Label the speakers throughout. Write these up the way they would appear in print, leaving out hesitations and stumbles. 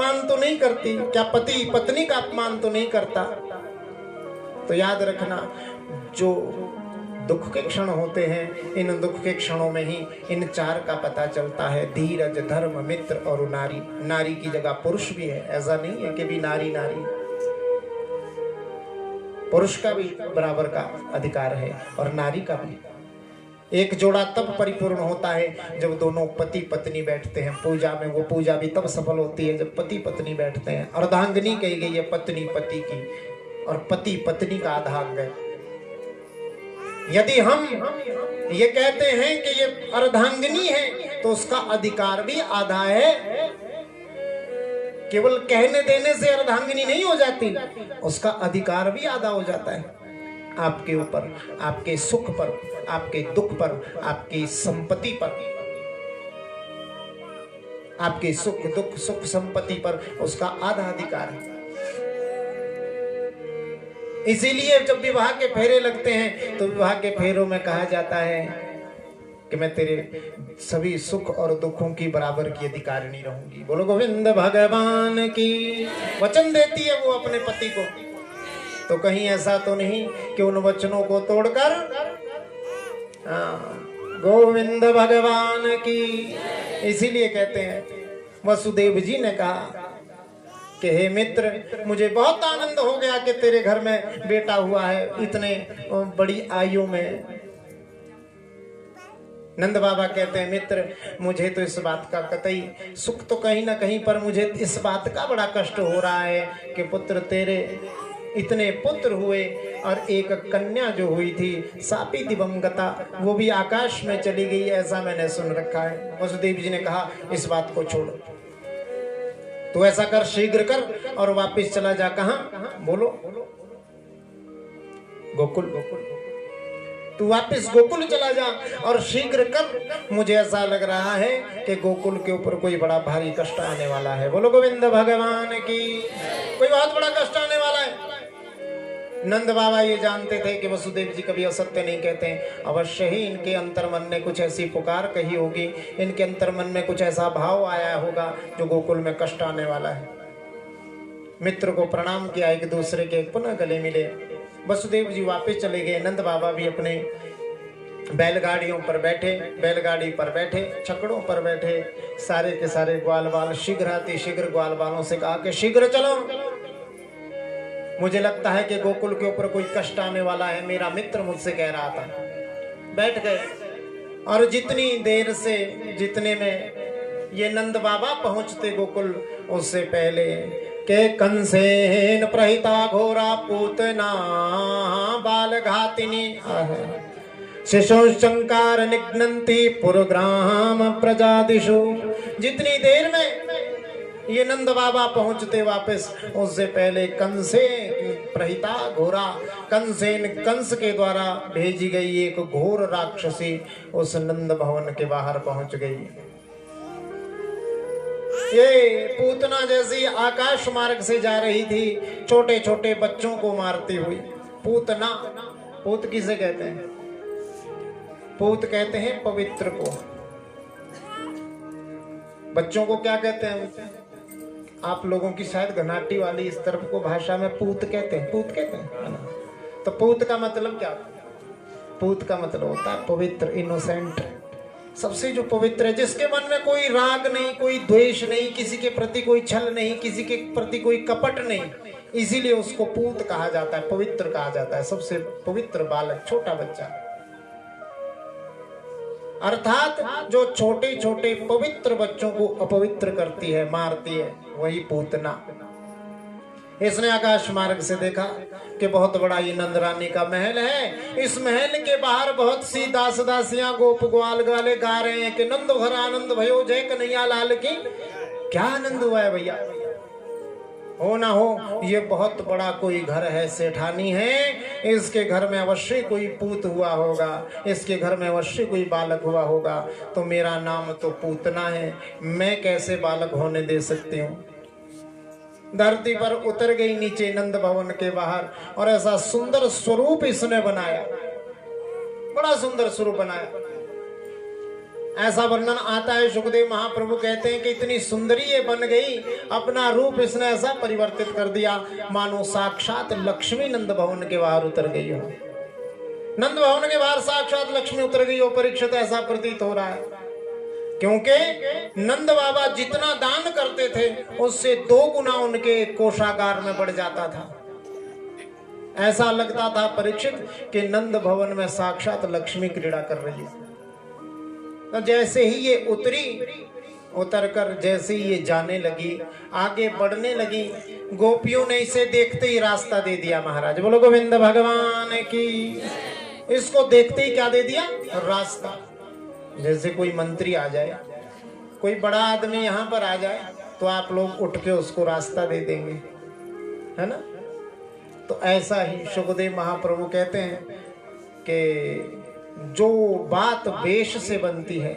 Speaker 1: अपमान तो नहीं करती? क्या पति पत्नी का अपमान तो नहीं करता? तो याद रखना, जो दुख के क्षण होते हैं, इन दुख के क्षणों में ही इन चार का पता चलता है, धीरज, धर्म, मित्र और नारी। नारी की जगह पुरुष भी है, ऐसा नहीं है कि भी नारी नारी, पुरुष का भी बराबर का अधिकार है और नारी का भी। एक जोड़ा तब परिपूर्ण होता है जब दोनों पति पत्नी बैठते हैं पूजा में। वो पूजा भी तब सफल होती है जब पति पत्नी बैठते हैं। अर्धांगिनी कही गई है पत्नी पति की, और पति पत्नी का अर्धांग है। यदि हम ये कहते हैं कि ये अर्धांगिनी है तो उसका अधिकार भी आधा है। केवल कहने देने से अर्धांगिनी नहीं हो जाती, उसका अधिकार भी आधा हो जाता है आपके ऊपर, आपके सुख पर, आपके दुख पर, आपकी संपत्ति पर, आपके सुख दुख सुख संपत्ति पर उसका आधा अधिकार है। इसीलिए जब विवाह के फेरे लगते हैं तो विवाह के फेरों में कहा जाता है कि मैं तेरे सभी सुख और दुखों की बराबर की अधिकारिणी रहूंगी। बोलो गोविंद भगवान की। वचन देती है वो अपने पति को, तो कहीं ऐसा तो नहीं कि उन वचनों को तोड़कर, गोविंद भगवान की। इसीलिए कहते हैं वसुदेव जी ने कहा कि हे मित्र, मुझे बहुत आनंद हो गया कि तेरे घर में बेटा हुआ है इतने बड़ी आयु में। नंद बाबा कहते हैं मित्र, मुझे तो इस बात का कतई सुख तो कहीं ना कहीं पर मुझे इस बात का बड़ा कष्ट हो रहा है कि पुत्र तेरे इतने पुत्र हुए और एक कन्या जो हुई थी सापी दिवंगता, वो भी आकाश में चली गई, ऐसा मैंने सुन रखा है। वसुदेव जी ने कहा इस बात को छोड़, तो ऐसा कर, शीघ्र कर और वापस चला जा। कहां? बोलो गोकुल। तू वापस गोकुल चला जा और शीघ्र कर। मुझे ऐसा लग रहा है कि गोकुल के ऊपर कोई बड़ा भारी कष्ट आने वाला है। बोलो गोविंद भगवान की। कोई बहुत बड़ा कष्ट आने वाला है। नंद बाबा ये जानते थे कि वसुदेव जी कभी असत्य नहीं कहते हैं। अवश्य ही इनके अंतर मन में कुछ ऐसी पुकार कही होगी, इनके अंतर मन में कुछ ऐसा भाव आया होगा जो गोकुल में कष्ट आने वाला है। मित्र को प्रणाम किया, एक दूसरे के पुनः गले मिले। वसुदेव जी वापस चले गए। नंद बाबा भी अपने बैलगाड़ियों पर बैठे, बैलगाड़ी पर बैठे, छकड़ों पर बैठे। सारे के सारे ग्वाल बाल शीघ्र आती शीघ्र ग्वाल बालों से कहा कि शीघ्र चलो, मुझे लगता है कि गोकुल के ऊपर कोई कष्ट आने वाला है, मेरा मित्र मुझसे कह रहा था। बैठ गए और जितनी देर से, जितने में ये नंद बाबा पहुंचते गोकुल, उससे पहले के कंसेन प्रहिता घोरा पूतना बाल घातिनी शिशु शंकार निघ्नन्ति पुरग्राम प्रजादिषु। जितनी देर में ये नंद बाबा पहुंचते वापस, उससे पहले कंसे प्रहिता घोरा, कंसेन कंस के द्वारा भेजी गई एक घोर राक्षसी उस नंद भवन के बाहर पहुंच गई। ये पूतना जैसी आकाश मार्ग से जा रही थी, छोटे छोटे बच्चों को मारती हुई। पूतना, पूत किसे कहते हैं? पूत कहते हैं पवित्र को। बच्चों को क्या कहते हैं? आप लोगों की शायद घनाटी वाली इस तरफ को भाषा में पूत कहते हैं, पूत कहते हैं। तो पूत का मतलब क्या? पूत का मतलब होता है पवित्र, इनोसेंट, सबसे जो पवित्र है, जिसके मन में कोई राग नहीं, कोई द्वेष नहीं, किसी के प्रति कोई छल नहीं, किसी के प्रति कोई कपट नहीं, इसीलिए उसको पूत कहा जाता है, पवित्र कहा जाता है। सबसे पवित्र बालक, छोटा बच्चा, अर्थात जो छोटे छोटे पवित्र बच्चों को अपवित्र करती है, मारती है, वही पूतना। इसने आकाश मार्ग से देखा कि बहुत बड़ा ये नंद रानी का महल है। इस महल के बाहर बहुत सी दास दासियां गोप ग्वाल गाले गा रहे हैं कि नंद भर आनंद भयो जय कन्हैया लाल की। क्या आनंद हुआ है भैया? हो ना हो, ये बहुत बड़ा कोई घर है, सेठानी है, इसके घर में अवश्य कोई पूत हुआ होगा, इसके घर में अवश्य कोई बालक हुआ होगा। तो मेरा नाम तो पूतना है, मैं कैसे बालक होने दे सकती हूँ? धरती पर उतर गई नीचे नंद भवन के बाहर, और ऐसा सुंदर स्वरूप इसने बनाया, बड़ा सुंदर स्वरूप बनाया। ऐसा वर्णन आता है। सुखदेव महाप्रभु कहते हैं कि इतनी सुंदरी ये बन गई, अपना रूप इसने ऐसा परिवर्तित कर दिया मानो साक्षात लक्ष्मी नंद भवन के बाहर उतर गई हो। नंद भवन के बाहर साक्षात लक्ष्मी उतर गई हो। परीक्षित ऐसा प्रतीत हो रहा है, क्योंकि नंद बाबा जितना दान करते थे उससे 2 गुना उनके कोषागार में बढ़ जाता था। ऐसा लगता था परीक्षित कि नंद भवन में साक्षात लक्ष्मी क्रीड़ा कर रही है। तो जैसे ही ये उतरकर जैसे ही ये जाने लगी, आगे बढ़ने लगी, गोपियों ने इसे देखते ही रास्ता दे दिया। महाराज बोलो गोविंद भगवान की। इसको देखते ही क्या दे दिया? रास्ता। जैसे कोई मंत्री आ जाए, कोई बड़ा आदमी यहाँ पर आ जाए तो आप लोग उठ के उसको रास्ता दे देंगे, है ना? तो ऐसा ही सुखदेव महाप्रभु कहते हैं कि जो बात वेश से बनती है,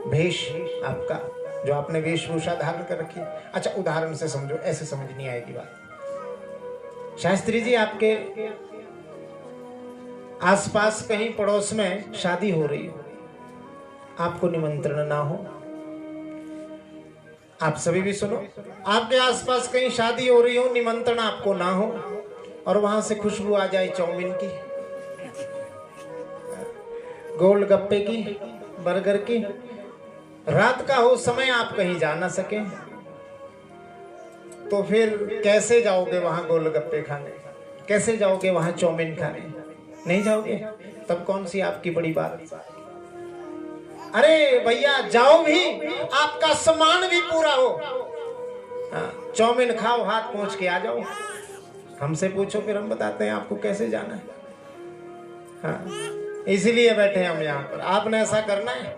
Speaker 1: भेष आपका जो आपने वेशभूषा धारण कर रखी। अच्छा उदाहरण से समझो, ऐसे समझ नहीं आएगी बात। शास्त्री जी आपके आसपास कहीं पड़ोस में शादी हो रही हो, आपको निमंत्रण ना हो। आप सभी भी सुनो, आपके आसपास कहीं शादी हो रही हो, निमंत्रण आपको ना हो, और वहां से खुशबू आ जाए चाउमीन की, गोलगप्पे की, बर्गर की, रात का हो समय, आप कहीं जा ना सके, तो फिर कैसे जाओगे वहां गोलगप्पे खाने? कैसे जाओगे वहां चाउमीन खाने? नहीं जाओगे। तब कौन सी आपकी बड़ी बात? अरे भैया जाओ भी, आपका सामान भी पूरा हो, चाउमीन खाओ, हाथ पहुंच के आ जाओ। हमसे पूछो, फिर हम बताते हैं आपको कैसे जाना है। हाँ, इसीलिए बैठे हम यहाँ पर। आपने ऐसा करना है,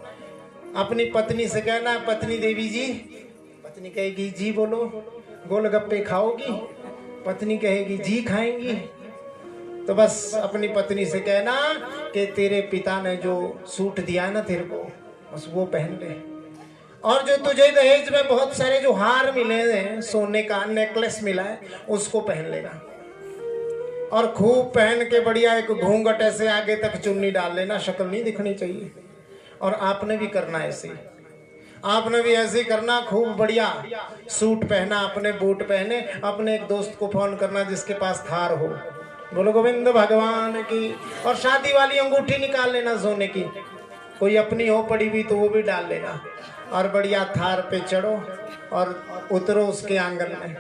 Speaker 1: अपनी पत्नी से कहना है, पत्नी देवी जी, पत्नी कहेगी जी बोलो, गोलगप्पे खाओगी? पत्नी कहेगी जी खाएंगी। तो बस अपनी पत्नी से कहना कि तेरे पिता ने जो सूट दिया ना तेरे को, बस वो पहन ले, और जो तुझे दहेज में बहुत सारे जो हार मिले हैं, सोने का नेकलेस मिला है, उसको पहन लेना, और खूब पहन के बढ़िया एक घूंघट ऐसे आगे तक चुन्नी डाल लेना, शक्ल नहीं दिखनी चाहिए। और आपने भी करना ऐसे, आपने भी ऐसे करना, खूब बढ़िया सूट पहना, अपने बूट पहने, अपने एक दोस्त को फोन करना जिसके पास थार हो, बोलो गोविंद भगवान की, और शादी वाली अंगूठी निकाल लेना सोने की, कोई अपनी हो पड़ी हुई तो वो भी डाल लेना, और बढ़िया थार पे चढ़ो और उतरो उसके आंगन में।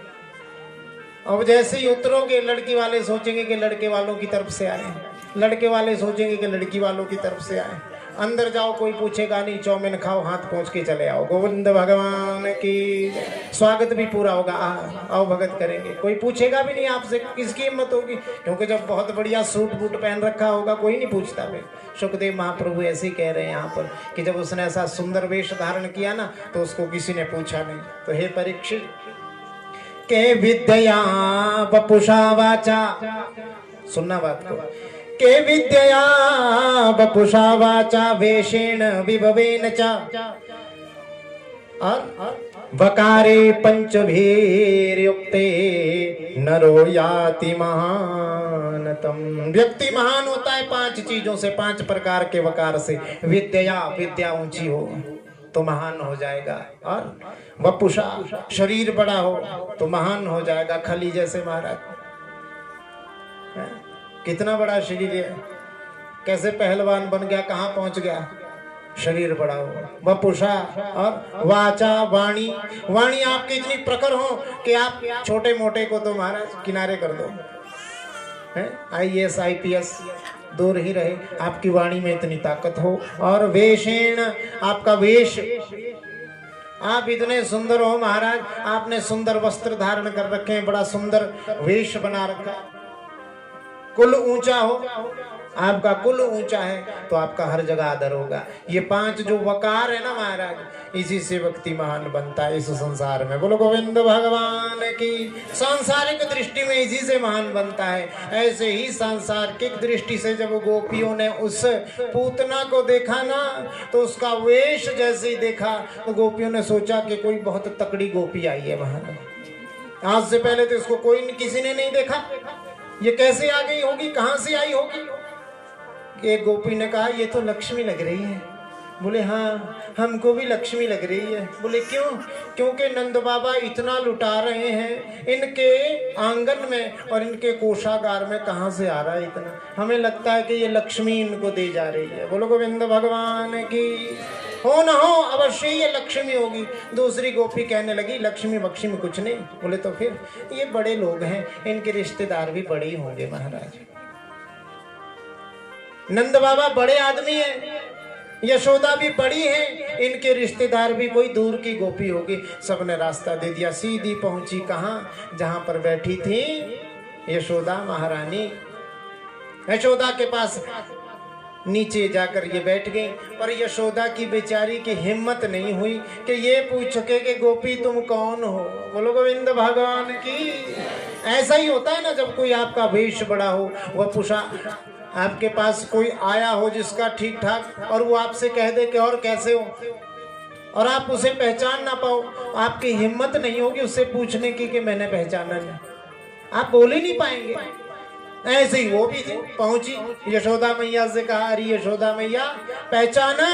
Speaker 1: अब जैसे ही उतरोगे, लड़की वाले सोचेंगे कि लड़के वालों की तरफ से आए, लड़के वाले सोचेंगे कि लड़की वालों की तरफ से आए। अंदर जाओ, कोई पूछेगा नहीं, चाउमीन खाओ, हाथ पहुंच के चले आओ। गोविंद भगवान की। स्वागत भी पूरा होगा, आओ भगत करेंगे, कोई पूछेगा भी नहीं आपसे, किसकी हिम्मत होगी? क्योंकि जब बहुत बढ़िया सूट बूट पहन रखा होगा, कोई नहीं पूछता। फिर सुखदेव महाप्रभु ऐसे ही कह रहे हैं यहाँ पर कि जब उसने ऐसा सुंदर वेश धारण किया ना, तो उसको किसी ने पूछा नहीं। तो हे परीक्षित, के विद्या वपुषा वाचा, सुनना बात को, के विद्या वपुषा वाचा वेशेण विभवेन च, और वकारे पंचभीर्युक्ते नरो याति महानतम। व्यक्ति महान होता है 5 चीजों से, 5 प्रकार के वकार से। विद्या, विद्या ऊंची हो तो महान हो जाएगा, और वपुषा, शरीर बड़ा हो तो महान हो जाएगा। खली जैसे महाराज, कितना बड़ा शरीर है, कैसे पहलवान बन गया, कहाँ पहुंच गया, शरीर बड़ा हो। वपुषा, और वाचा, वाणी, वाणी आपकी इतनी प्रखर हो कि आप छोटे मोटे को तो महाराज किनारे कर दो, IAS IPS दूर ही रहे, आपकी वाणी में इतनी ताकत हो। और वेशेण, आपका वेश, आप इतने सुंदर हो महाराज, आपने सुंदर वस्त्र धारण कर रखे हैं, बड़ा सुंदर वेश बना रखा। कुल ऊंचा हो, आपका कुल ऊंचा है तो आपका हर जगह आदर होगा। ये 5 जो वकार है ना महाराज, इसी से व्यक्ति महान बनता है इस संसार में। बोलो गोविंद भगवान की। सांसारिक दृष्टि में इसी से महान बनता है। ऐसे ही सांसारिक दृष्टि से जब गोपियों ने उस पूतना को देखा ना, तो उसका वेश जैसे ही देखा तो गोपियों ने सोचा कि कोई बहुत तकड़ी गोपी आई है महाराज। आज से पहले तो इसको कोई किसी ने नहीं देखा, ये कैसे आ गई होगी, कहां से आई होगी? एक गोपी ने कहा ये तो लक्ष्मी लग रही है, बोले हाँ, हमको भी लक्ष्मी लग रही है। बोले क्यों? क्योंकि नंद बाबा इतना लुटा रहे हैं इनके आंगन में और इनके कोषागार में, कहाँ से आ रहा है इतना? हमें लगता है कि ये लक्ष्मी इनको दी जा रही है। बोलो गोविंद भगवान की। हो ना हो, अवश्य ये लक्ष्मी होगी। दूसरी गोपी कहने लगी लक्ष्मी बक्ष्मी कुछ नहीं। बोले तो फिर ये बड़े लोग हैं, इनके रिश्तेदार भी बड़े ही होंगे महाराज। नंद बाबा बड़े आदमी हैं, यशोदा भी बड़ी है, इनके रिश्तेदार भी कोई दूर की गोपी होगी। सबने रास्ता दे दिया, सीधी पहुंची कहाँ? जहां पर बैठी थी यशोदा महारानी। यशोदा के पास नीचे जाकर ये बैठ गई। और यशोदा की बेचारी की हिम्मत नहीं हुई कि ये पूछ सके कि गोपी तुम कौन हो। बोलो गोविंद भगवान की। ऐसा ही होता है ना, जब कोई आपका वेश बड़ा हो, वह पूछा आपके पास कोई आया हो जिसका ठीक ठाक, और वो आपसे कह दे कि और कैसे हो, और आप उसे पहचान ना पाओ, आपकी हिम्मत नहीं होगी उससे पूछने की कि मैंने पहचाना नहीं, आप बोल ही नहीं पाएंगे। ऐसे ही वो भी पहुंची, यशोदा मैया से कहा अरे यशोदा मैया पहचाना।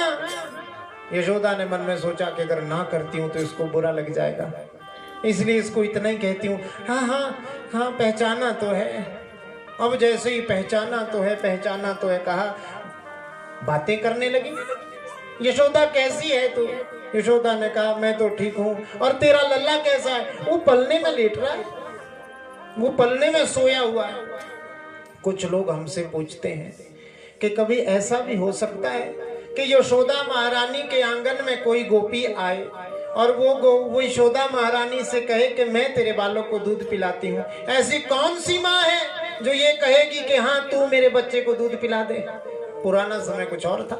Speaker 1: यशोदा ने मन में सोचा कि अगर ना करती हूँ तो इसको बुरा लग जाएगा, इसलिए इसको इतना ही कहती हूँ हाँ हाँ हाँ पहचाना तो है। अब जैसे ही पहचाना तो है, पहचाना तो है कहा, बातें करने लगी। यशोदा कैसी है तू? यशोदा ने कहा मैं तो ठीक हूँ। और तेरा लल्ला कैसा है? वो पलने में लेट रहा है, वो पलने में सोया हुआ है। कुछ लोग हमसे पूछते हैं कि कभी ऐसा भी हो सकता है कि यशोदा महारानी के आंगन में कोई गोपी आए और वो यशोदा महारानी से कहे कि मैं तेरे बालों को दूध पिलाती हूँ। ऐसी कौन सी माँ है जो ये कहेगी कि हाँ तू मेरे बच्चे को दूध पिला दे? पुराना समय कुछ और था,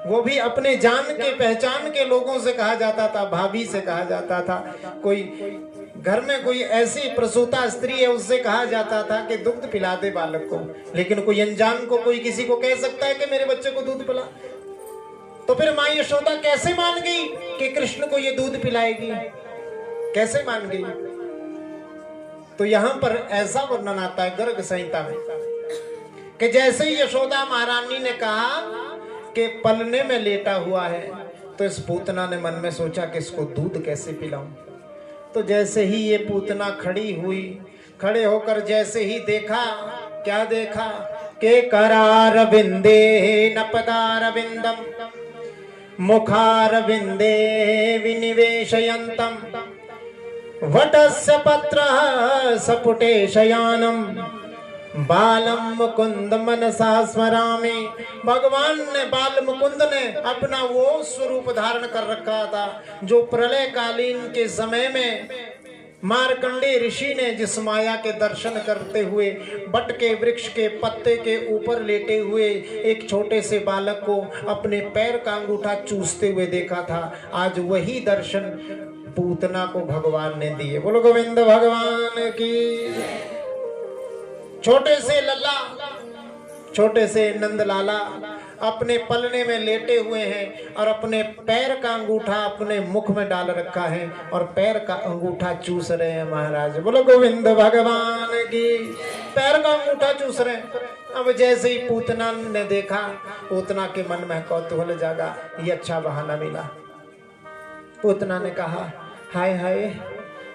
Speaker 1: वो भी अपने जान के पहचान के लोगों से कहा जाता था, भाभी से कहा जाता था, कोई घर में कोई ऐसी प्रसूता स्त्री है उससे कहा जाता था कि दूध पिला दे बालक को। लेकिन कोई अनजान को कोई किसी को कह सकता है कि मेरे बच्चे को दूध पिला? तो फिर माँ यशोदा कैसे मान गई कि कृष्ण को ये दूध पिलाएगी? कैसे मान गई? तो यहाँ पर ऐसा वर्णन आता है गर्ग संहिता में कि जैसे ही यशोदा महारानी ने कहा कि पलने में लेटा हुआ है, तो इस पूतना ने मन में सोचा कि इसको दूध कैसे पिलाऊं। तो जैसे ही ये पूतना खड़ी हुई, खड़े होकर जैसे ही देखा, क्या देखा कि करार बिंदे नपदार बिंदम मुखार बिंदे विनिवेशयंतम वटस्य पत्रः सपुटे शयानम बालम मुकुंद मनसा स्मरामि। भगवान ने, बाल मुकुंद ने अपना वो स्वरूप धारण कर रखा था जो प्रलय कालीन के समय में मार्कंडे ऋषि ने जिस माया के दर्शन करते हुए बट के वृक्ष के पत्ते के ऊपर लेटे हुए एक छोटे से बालक को अपने पैर का अंगूठा चूसते हुए देखा था, आज वही दर्शन पूतना को भगवान ने दिए। बोलो गोविंद भगवान की। छोटे से लल्ला, छोटे से नंद लाला अपने पलने में लेटे हुए हैं और अपने पैर का अंगूठा अपने मुख में डाल रखा है और पैर का अंगूठा चूस रहे हैं महाराज। बोलो गोविंद भगवान की। पैर का अंगूठा चूस रहे हैं। अब जैसे ही पूतना ने देखा, पूतना के मन में कौतूहल जागा, ये अच्छा बहाना मिला। पूतना ने कहा हाय हाय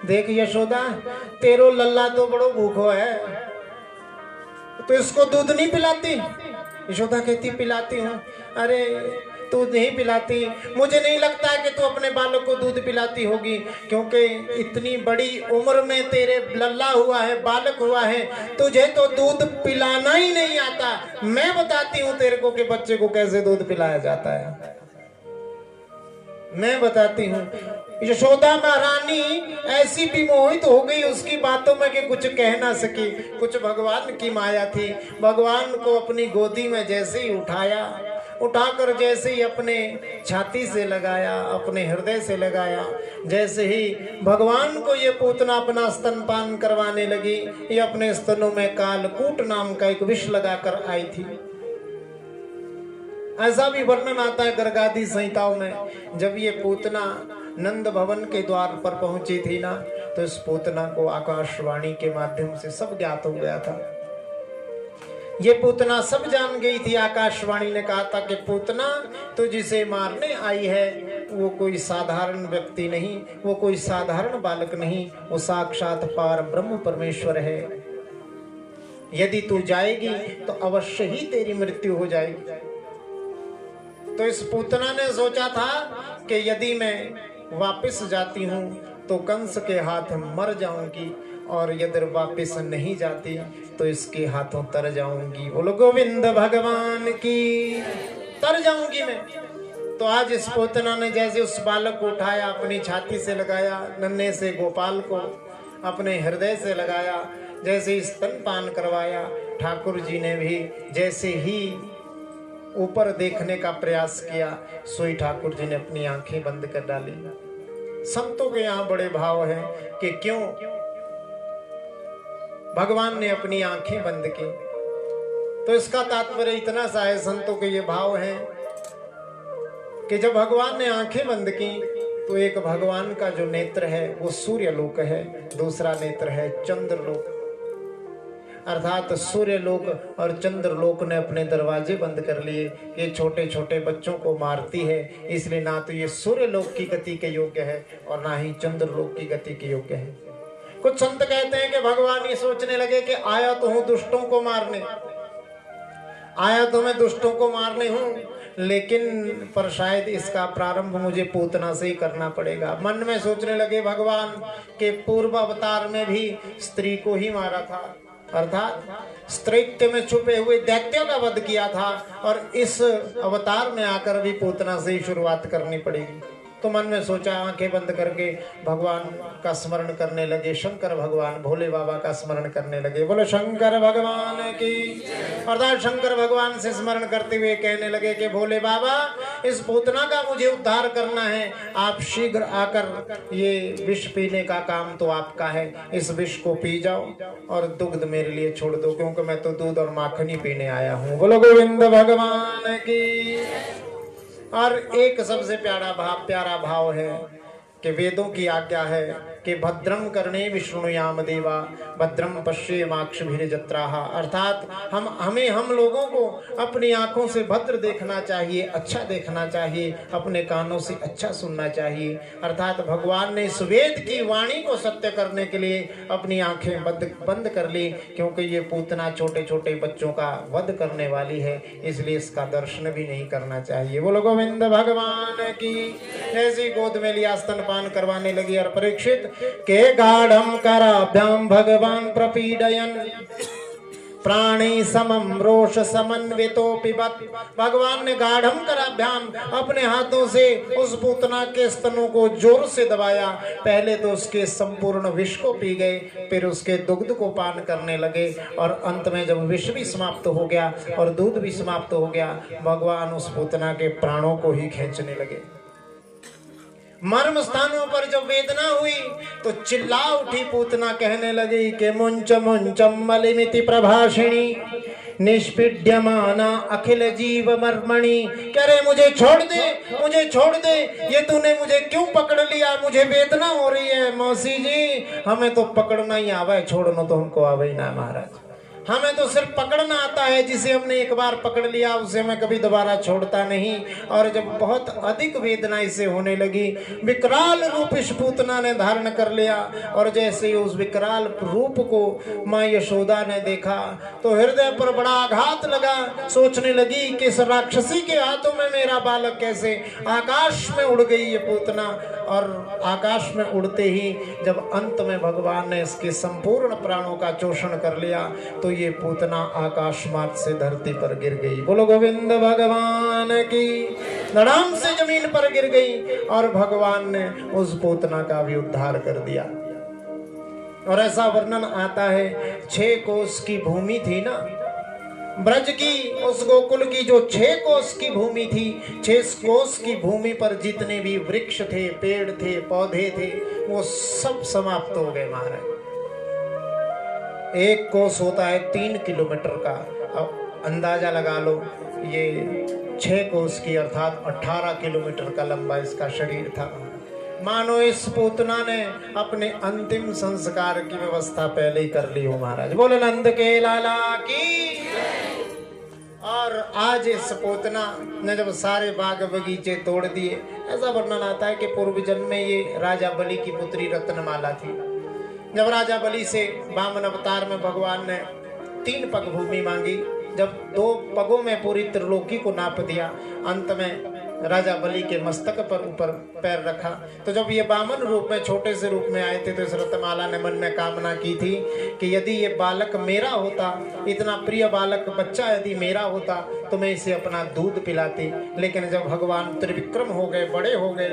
Speaker 1: देख यशोदा, तेरो लल्ला तो बड़ो भूखो है, तो इसको दूध नहीं पिलाती? यशोदा कहती पिलाती हूँ। अरे तू नहीं पिलाती, मुझे नहीं लगता है कि तू अपने बालक को दूध पिलाती होगी, क्योंकि इतनी बड़ी उम्र में तेरे लल्ला हुआ है, बालक हुआ है, तुझे तो दूध पिलाना ही नहीं आता। मैं बताती हूँ तेरे को कि बच्चे को कैसे दूध पिलाया जाता है, मैं बताती हूँ। यशोदा महारानी ऐसी भी मोहित हो गई उसकी बातों में कि कुछ कह ना सकी। कुछ भगवान की माया थी। भगवान को अपनी गोदी में जैसे ही उठाया, उठाकर जैसे ही अपने छाती से लगाया, अपने हृदय से लगाया, जैसे ही भगवान को ये पूतना अपना स्तनपान करवाने लगी, ये अपने स्तनों में कालकूट नाम का एक विष लगाकर आई थी। ऐसा भी वर्णन आता है गर्गादि संहिताओं में। जब ये पूतना नंद भवन के द्वार पर पहुंची थी ना, तो इस पूतना को आकाशवाणी के माध्यम से सब ज्ञात हो गया था। ये पूतना सब जान गई थी। आकाशवाणी ने कहा था कि पूतना तो जिसे मारने आई है वो कोई साधारण व्यक्ति नहीं, वो कोई साधारण बालक नहीं, वो साक्षात पार ब्रह्म परमेश्वर है। यदि तू जाएगी तो अवश्य ही तेरी मृत्यु हो जाएगी। तो इस पूतना ने सोचा था कि यदि मैं वापस जाती हूँ तो कंस के हाथ मर जाऊंगी, और यदि वापस नहीं जाती तो इसके हाथों तर जाऊंगी। बोलो गोविंद भगवान की, तर जाऊंगी मैं। तो आज इस पूतना ने जैसे उस बालक को उठाया, अपनी छाती से लगाया, नन्हे से गोपाल को अपने हृदय से लगाया, जैसे स्तनपान करवाया, ठाकुर जी ने भी जैसे ही ऊपर देखने का प्रयास किया, सोई ठाकुर जी ने अपनी आंखें बंद कर डाली। संतों के यहाँ बड़े भाव है कि क्यों भगवान ने अपनी आंखें बंद की। तो इसका तात्पर्य इतना सा है, संतों के ये भाव है कि जब भगवान ने आंखें बंद की तो एक भगवान का जो नेत्र है वो सूर्य लोक है, दूसरा नेत्र है चंद्र लोक। अर्थात सूर्य लोक और चंद्र लोक ने अपने दरवाजे बंद कर लिए। ये छोटे छोटे बच्चों को मारती है, इसलिए ना तो ये सूर्य लोक की गति के योग्य है और ना ही चंद्र लोक की गति के योग्य है। कुछ संत कहते हैं कि भगवान ये सोचने लगे कि आया तो हूं दुष्टों को मारने, आया तो मैं दुष्टों को मारने हूं, लेकिन पर शायद इसका प्रारंभ मुझे पूतना से ही करना पड़ेगा। मन में सोचने लगे भगवान के पूर्व अवतार में भी स्त्री को ही मारा था, अर्थात स्त्रीत्व में छुपे हुए दैत्यों का वध किया था, और इस अवतार में आकर भी पूतना से ही शुरुआत करनी पड़ेगी। तो मन में सोचा, आंखें बंद करके भगवान का स्मरण करने लगे, शंकर भगवान भोले बाबा का स्मरण करने लगे। बोलो शंकर भगवान की। अर्थात शंकर भगवान से स्मरण करते हुए कहने लगे कि भोले बाबा, इस पूतना का मुझे उद्धार करना है, आप शीघ्र आकर ये विष पीने का काम तो आपका है, इस विष को पी जाओ और दुग्ध मेरे लिए छोड़ दो, क्योंकि मैं तो दूध और माखन ही पीने आया हूँ। बोलो गोविंद भगवान की। और एक सबसे प्यारा भाव है कि वेदों की आज्ञा है कि भद्रम कर्णे विष्णुयाम देवा भद्रम पश्येमाक्षभिर्जत्राः। अर्थात हम लोगों को अपनी आंखों से भद्र देखना चाहिए, अच्छा देखना चाहिए, अपने कानों से अच्छा सुनना चाहिए। अर्थात भगवान ने इस वेद की वाणी को सत्य करने के लिए अपनी आंखें बंद कर ली, क्योंकि ये पूतना छोटे छोटे बच्चों का वध करने वाली है, इसलिए इसका दर्शन भी नहीं करना चाहिए। बोलो गोविंद भगवान की। ऐसी गोद में लिया, स्तनपान करवाने लगी। और परीक्षित के गाढ़म कराभ्याम भगवान प्रपीडयन प्राणी समम रोष समन्वितो पिबत। भगवान ने गाढ़म कराभ्याम अपने हाथों से उस पूतना के स्तनों को जोर से दबाया। पहले तो उसके संपूर्ण विष को पी गए, फिर उसके दुग्ध को पान करने लगे, और अंत में जब विष भी समाप्त हो गया और दूध भी समाप्त हो गया, भगवान उस पूतना के प्राणों को ही खींचने लगे। मर्म स्थानों पर जब वेदना हुई तो चिल्ला उठी पूतना, कहने लगी कि मुंच मुंचम मलिमिति प्रभाषिणी निष्पीड्यमाना अखिल जीव मर्मणि। कह रहे मुझे छोड़ दे, मुझे छोड़ दे, ये तूने मुझे क्यों पकड़ लिया, मुझे वेदना हो रही है। मौसी जी, हमें तो पकड़ना ही आवा है, छोड़ना तो हमको आवा ही ना महाराज। हमें तो सिर्फ पकड़ना आता है, जिसे हमने एक बार पकड़ लिया उसे मैं कभी दोबारा छोड़ता नहीं। और जब बहुत अधिक वेदना इसे होने लगी, विकराल रूप इस पूतना ने धारण कर लिया। और जैसे ही उस विकराल रूप को माँ यशोदा ने देखा तो हृदय पर बड़ा आघात लगा। सोचने लगी कि इस राक्षसी के हाथों में मेरा बालक कैसे। आकाश में उड़ गई ये पूतना, और आकाश में उड़ते ही जब अंत में भगवान ने इसके संपूर्ण प्राणों का चोषण कर लिया तो ये पूतना आकाश मार्ग से धरती पर गिर गई। बोलो गोविंद भगवान की। धड़ाम से जमीन पर गिर गई और भगवान ने उस पूतना का भी उद्धार कर दिया। और ऐसा वर्णन आता है, 6 कोस की भूमि थी ना ब्रज की, उस गोकुल की जो 6 कोस की भूमि थी, 6 कोस की भूमि पर जितने भी वृक्ष थे, पेड़ थे, पौधे थे, वो सब समाप्त हो गए महाराज। 1 कोस होता है 3 किलोमीटर का। अब अंदाजा लगा लो, ये 6 कोस की अर्थात 18 किलोमीटर का लंबा इसका शरीर था। मानो इस पूतना ने अपने अंतिम संस्कार की व्यवस्था पहले ही कर ली हो महाराज। बोले नंद के लाला की। और आज इस पोतना ने जब सारे बाग बगीचे तोड़ दिए, ऐसा वर्णन आता है कि पूर्व जन्म में ये राजा बलि की पुत्री रत्नमाला थी। जब राजा बलि से वामन अवतार में भगवान ने 3 पग भूमि मांगी, जब 2 पगों में पूरी त्रिलोकी को नाप दिया, अंत में राजा बलि के मस्तक पर ऊपर पैर रखा, तो जब ये वामन रूप में छोटे से रूप में आए थे तो इस रत्नमाला ने मन में कामना की थी कि यदि ये बालक मेरा होता, इतना प्रिय बालक बच्चा यदि मेरा होता तो मैं इसे अपना दूध पिलाती। लेकिन जब भगवान त्रिविक्रम हो गए, बड़े हो गए,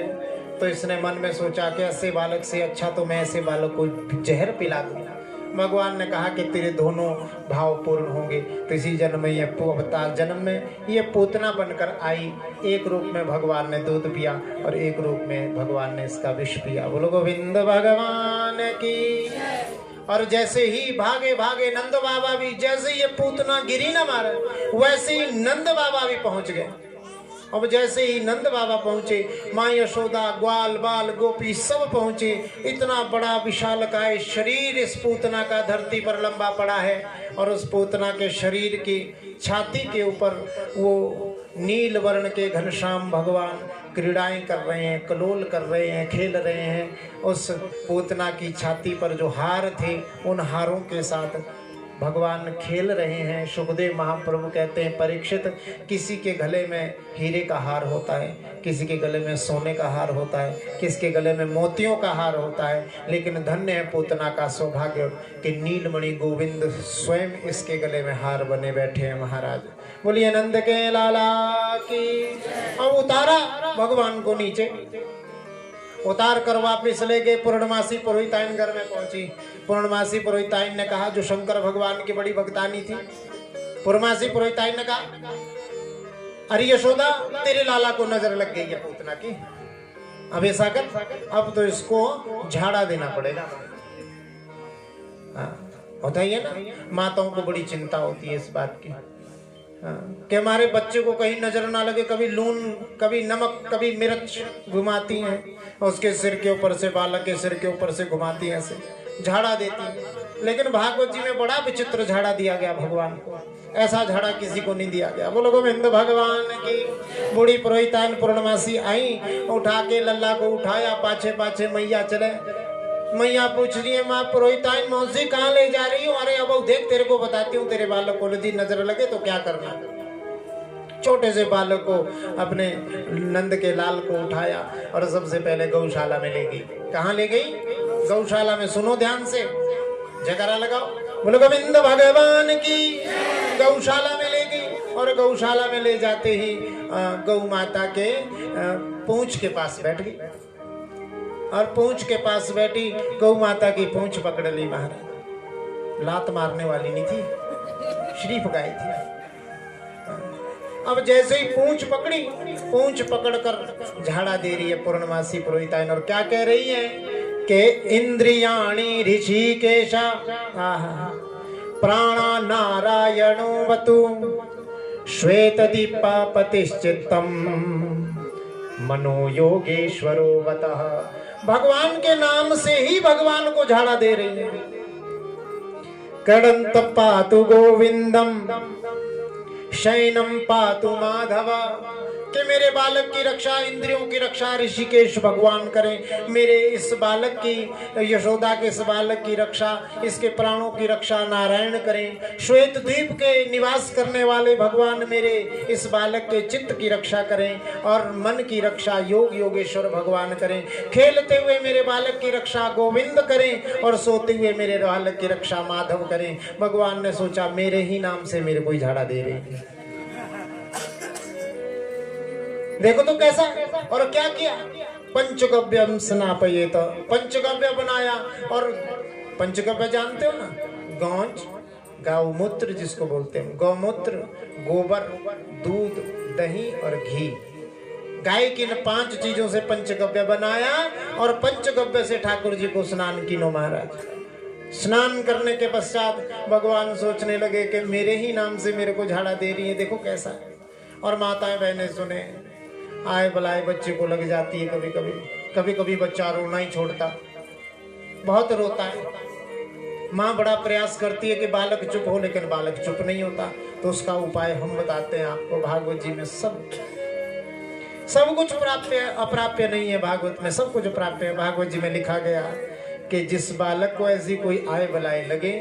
Speaker 1: तो इसने मन में सोचा कि ऐसे बालक से अच्छा तो मैं ऐसे बालक को जहर पिला दूंगा। भगवान ने कहा कि तेरे दोनों भाव पूर्ण होंगे। तो इसी जन्म में ये अवतार जन्म में ये पूतना बनकर आई। एक रूप में भगवान ने दूध पिया और एक रूप में भगवान ने इसका विष पिया। बोलो गोविंद भगवान की। और जैसे ही भागे भागे नंद बाबा भी, जैसे ये पूतना गिरी न मारे, वैसे ही नंद बाबा भी पहुंच गए। अब जैसे ही नंद बाबा पहुंचे, माँ यशोदा, ग्वाल बाल गोपी सब पहुंचे। इतना बड़ा विशालकाय शरीर इस पूतना का धरती पर लंबा पड़ा है और उस पूतना के शरीर की छाती के ऊपर वो नील वर्ण के घनश्याम भगवान क्रीड़ाएं कर रहे हैं, कलोल कर रहे हैं, खेल रहे हैं। उस पूतना की छाती पर जो हार थे, उन हारों के साथ भगवान खेल रहे हैं। सुखदेव महाप्रभु कहते हैं, परीक्षित, किसी के गले में हीरे का हार होता है, किसी के गले में सोने का हार होता है, किसी के गले में मोतियों का हार होता है, लेकिन धन्य है पूतना का सौभाग्य कि नीलमणि गोविंद स्वयं इसके गले में हार बने बैठे हैं। महाराज बोलिए नंद के लाला की। अब उतारा भगवान को नीचे, उतार कर वापिस ले गए। पूर्णमासी पुरोहिताइन घर में पहुंची। पूर्णमासी पुरोहिताइन ने कहा, जो शंकर भगवान की बड़ी भक्तानी थी, पूर्णमासी पुरोहिताइन ने कहा, अरे यशोदा, तेरे लाला को नजर लग गई है पूतना की। अब ऐसा कर, अब तो इसको झाड़ा देना पड़ेगा। होता ही है ना, माताओं को बड़ी चिंता होती है इस बात की कि हमारे बच्चे को कहीं नजर ना लगे। कभी लून, कभी नमक, कभी मिर्च घुमाती हैं, उसके सिर के ऊपर से, बालक के सिर के ऊपर से घुमाती हैं, से झाड़ा देती हैं। लेकिन भागवत जी में बड़ा विचित्र झाड़ा दिया गया भगवान को। ऐसा झाड़ा किसी को नहीं दिया गया। बोलो गोविंद भगवान की। बूढ़ी पुरोहितान पूर्णमासी आई, उठा के लल्ला को उठाया, पाछे पाछे मैया चले। मैया पूछ रही है, माँ पुरोहिताइन मौसी कहाँ ले जा रही हूँ? अरे अब देख, तेरे को बताती हूँ, तेरे बालक को यदि नजर लगे तो क्या करना। छोटे से बालक को, अपने नंद के लाल को उठाया और सबसे पहले गौशाला में ले गई। कहाँ ले गई? गौशाला में। सुनो ध्यान से, जयकारा लगाओ, बोलो गोविंद भगवान की। गौशाला में ले गई और गौशाला में ले जाते ही गौ माता के पूंछ के पास बैठ गई और पूंछ के पास बैठी, गौ माता की पूंछ पकड़ ली। महाराज लात मारने वाली नहीं थी, शरीफ गाय थी। अब जैसे ही पूंछ पकड़ी, पूंछ पकड़कर झाड़ा दे रही है पूर्णमासी पुरोहिताइन। और क्या कह रही है कि इंद्रियाणि ऋषिकेशा प्राणा नारायणो वतु श्वेत दीपा पतिश्चित्तम मनो योगेश्वरो वतः। भगवान के नाम से ही भगवान को झाड़ा दे रही है। कड़ंत पातु गोविंदम शयनम पातु माधव, कि मेरे बालक की रक्षा, इंद्रियों की रक्षा ऋषिकेश भगवान करें। मेरे इस बालक की, यशोदा के इस बालक की रक्षा, इसके प्राणों की रक्षा नारायण करें। श्वेत द्वीप के निवास करने वाले भगवान मेरे इस बालक के चित्त की रक्षा करें और मन की रक्षा योग योगेश्वर भगवान करें। खेलते हुए मेरे बालक की रक्षा गोविंद करें और सोते हुए मेरे बालक की रक्षा माधव करें। भगवान ने सोचा, मेरे ही नाम से मेरे को झाड़ा दे रही है। देखो तो कैसा। और क्या किया? पंचगव्यम स्नापयेत, पंचगव्य बनाया। और पंचगव्य जानते हो ना, गौच, गौमूत्र जिसको बोलते हैं, गौमूत्र, गोबर, दूध, दही और घी, गाय की इन 5 चीजों से पंचगव्य बनाया और पंचगव्य से ठाकुर जी को स्नान किनो। महाराज स्नान करने के पश्चात भगवान सोचने लगे कि मेरे ही नाम से मेरे को झाड़ा दे रही है, देखो कैसा है। और माताएं बहनें सुने, आए बुलाए बच्चे को लग जाती है कभी कभी। कभी कभी बच्चा रोना ही छोड़ता, बहुत रोता है। माँ बड़ा प्रयास करती है कि बालक चुप हो, लेकिन बालक चुप नहीं होता। तो उसका उपाय हम बताते हैं आपको। भागवत जी में सब कुछ प्राप्य अप्राप्य नहीं है, भागवत में सब कुछ प्राप्य है। भागवत जी में लिखा गया कि जिस बालक को ऐसी कोई आय बलाए लगे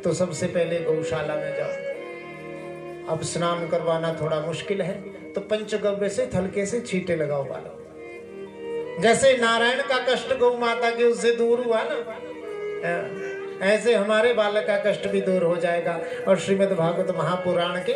Speaker 1: तो सबसे पहले गौशाला में जाओ। अब स्नान करवाना थोड़ा मुश्किल है तो पंचगव्य से हल्के से छींटे लगाओ बालक। जैसे नारायण का कष्ट गौ माता के उससे दूर हुआ ना, ऐसे हमारे बालक का कष्ट भी दूर हो जाएगा। और श्रीमद् भागवत महापुराण के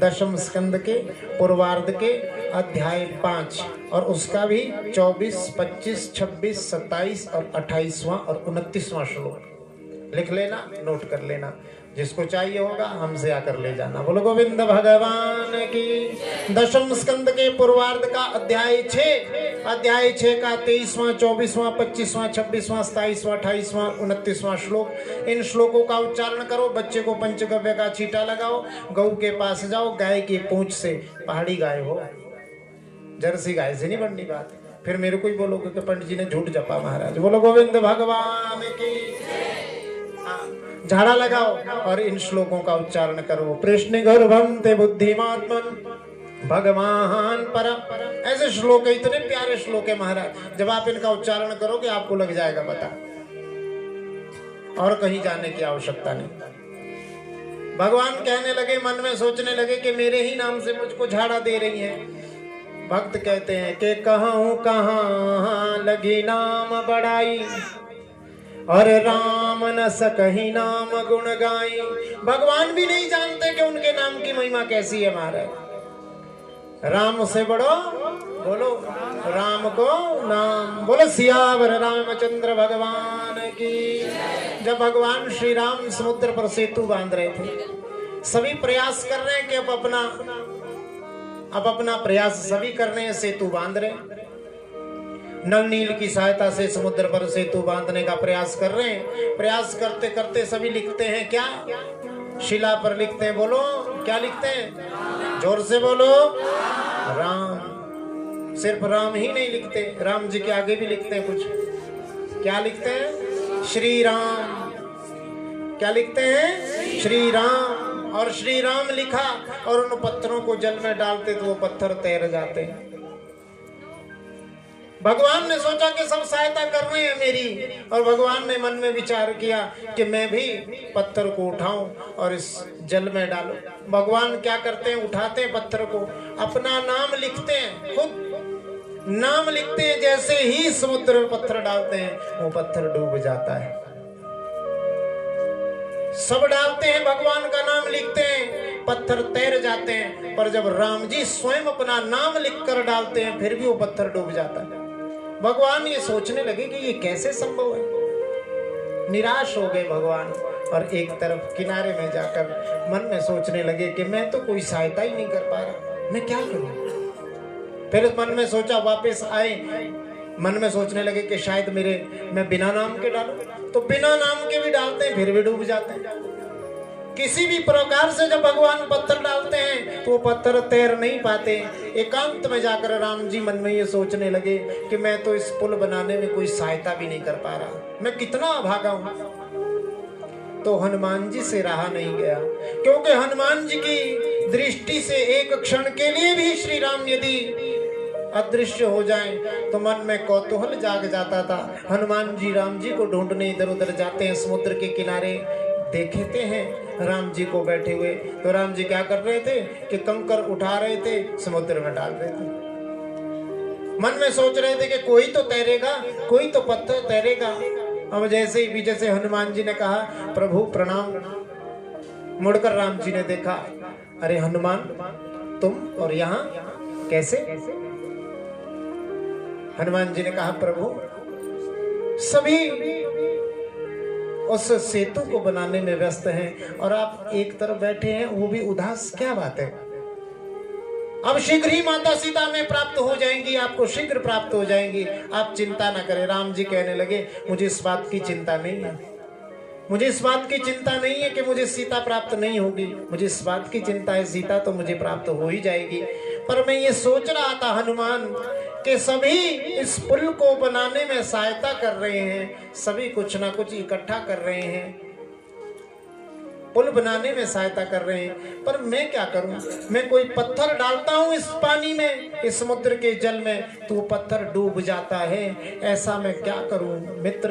Speaker 1: 10वें स्कंद के पूर्वार्ध के अध्याय 5 और उसका भी 24, 25, 26, 27 और 28वां और 29वां श्लोक लिख लेना, नोट कर लेना। जिसको चाहिए होगा हमसे आकर ले जाना। बोलो गोविंद भगवान की। 10वें स्कंद के पूर्वार्ध का अध्याय 6 का 23वां, 24वां, 25वां, 26वां, 27वां, 28वां, 29वां श्लोक। इन श्लोकों का उच्चारण करो। बच्चे को पंचगव्य का छींटा लगाओ। गौ के पास जाओ। गाय की पूंछ से, पहाड़ी गाय हो, जर्सी गाय से नहीं बननी बात। फिर मेरे को ही बोलोगे कि पंडित जी ने झूठ जपा महाराज। बोलो गोविंद भगवान की। झाड़ा लगाओ और इन श्लोकों का उच्चारण करो। प्रश्न गर्भम ते बुद्धिमात्मन भगवान पर। ऐसे श्लोक है, इतने प्यारे श्लोक है महाराज। जब आप इनका उच्चारण करोगे आपको लग जाएगा पता, और कहीं जाने की आवश्यकता नहीं। भगवान कहने लगे, मन में सोचने लगे कि मेरे ही नाम से मुझको झाड़ा दे रही है। भक्त कहते हैं कि कहूं कहां लगी नाम बड़ाई, और राम न सकही नाम गुण गाई। भगवान भी नहीं जानते कि उनके नाम की महिमा कैसी है महाराज। राम से बड़ो बोलो राम को नाम। बोलो सियावर रामचंद्र भगवान की। जब भगवान श्री राम समुद्र पर सेतु बांध रहे थे, सभी प्रयास कर रहे हैं कि अब अपना प्रयास सभी कर रहे हैं, सेतु बांध रहे। नल नील की सहायता से समुद्र पर सेतु बांधने का प्रयास कर रहे हैं। प्रयास करते करते सभी लिखते हैं क्या? शिला पर लिखते हैं। बोलो क्या लिखते हैं? जोर से बोलो राम। सिर्फ राम ही नहीं लिखते, राम जी के आगे भी लिखते हैं कुछ। क्या लिखते हैं? श्री राम। क्या लिखते हैं? श्री राम। और श्री राम लिखा और उन पत्थरों को जल में डालते तो वो पत्थर तैर जाते हैं। भगवान ने सोचा कि सब सहायता कर रहे हैं मेरी, और भगवान ने मन में विचार किया कि मैं भी पत्थर को उठाऊं और इस जल में डालूं। भगवान क्या करते हैं? उठाते हैं पत्थर को, अपना नाम लिखते हैं, खुद नाम लिखते हैं। जैसे ही समुद्र में पत्थर डालते हैं वो पत्थर डूब जाता है। सब डालते हैं, भगवान का नाम लिखते हैं, पत्थर तैर जाते हैं। पर जब राम जी स्वयं अपना नाम लिखकर डालते हैं फिर भी वो पत्थर डूब जाता है। भगवान ये सोचने लगे कि ये कैसे संभव है। निराश हो गए भगवान और एक तरफ किनारे में जाकर मन में सोचने लगे कि मैं तो कोई सहायता ही नहीं कर पा रहा, मैं क्या करूं। फिर मन में सोचा, वापस आए, मन में सोचने लगे कि शायद मैं बिना नाम के डालूं, तो बिना नाम के भी डालते हैं फिर भी डूब जाते हैं। किसी भी प्रकार से जब भगवान पत्थर डालते हैं तो वो पत्थर तैर नहीं पाते। एकांत में जाकर राम जी मन में ये सोचने लगे कि मैं तो इस पुल बनाने में कोई सहायता भी नहीं कर पा रहा, मैं कितना अभागा हूं। तो हनुमान जी से रहा नहीं गया, क्योंकि हनुमान जी की दृष्टि से एक क्षण के लिए भी श्री राम यदि अदृश्य हो जाएं तो मन में कौतूहल जाग जाता था। हनुमान जी राम जी को ढूंढने इधर उधर जाते हैं, समुद्र के किनारे देखते हैं राम जी को बैठे हुए। तो राम जी क्या कर रहे थे कि कंकर उठा रहे थे, समुद्र में डाल रहे थे। मन में सोच रहे थे कि कोई तो तैरेगा, कोई तो पत्थर तैरेगा। अब जैसे ही पीछे से हनुमान जी ने कहा प्रभु प्रणाम, मुड़कर राम जी ने देखा, अरे हनुमान तुम और यहाँ कैसे? हनुमान जी ने कहा प्रभु सभी उस सेतु को बनाने में व्यस्त हैं और आप एक तरफ बैठे हैं, वो भी उदास, क्या बात है? अब शीघ्र ही माता सीता में प्राप्त हो जाएंगी, आपको शीघ्र प्राप्त हो जाएंगी, आप चिंता न करें। राम जी कहने लगे मुझे इस बात की चिंता नहीं है, मुझे इस बात की चिंता नहीं है कि मुझे सीता प्राप्त नहीं होगी, मुझे इस बात की चिंता है सीता तो मुझे प्राप्त हो ही जाएगी। पर मैं ये सोच रहा था हनुमान कि सभी इस पुल को बनाने में सहायता कर रहे हैं, सभी कुछ ना कुछ इकट्ठा कर रहे हैं। पुल बनाने में सहायता कर रहे हैं, पर मैं क्या करूं? मैं कोई पत्थर डालता हूं इस पानी में, इस समुद्र के जल में, तो वो पत्थर डूब जाता है। ऐसा मैं क्या करूं मित्र?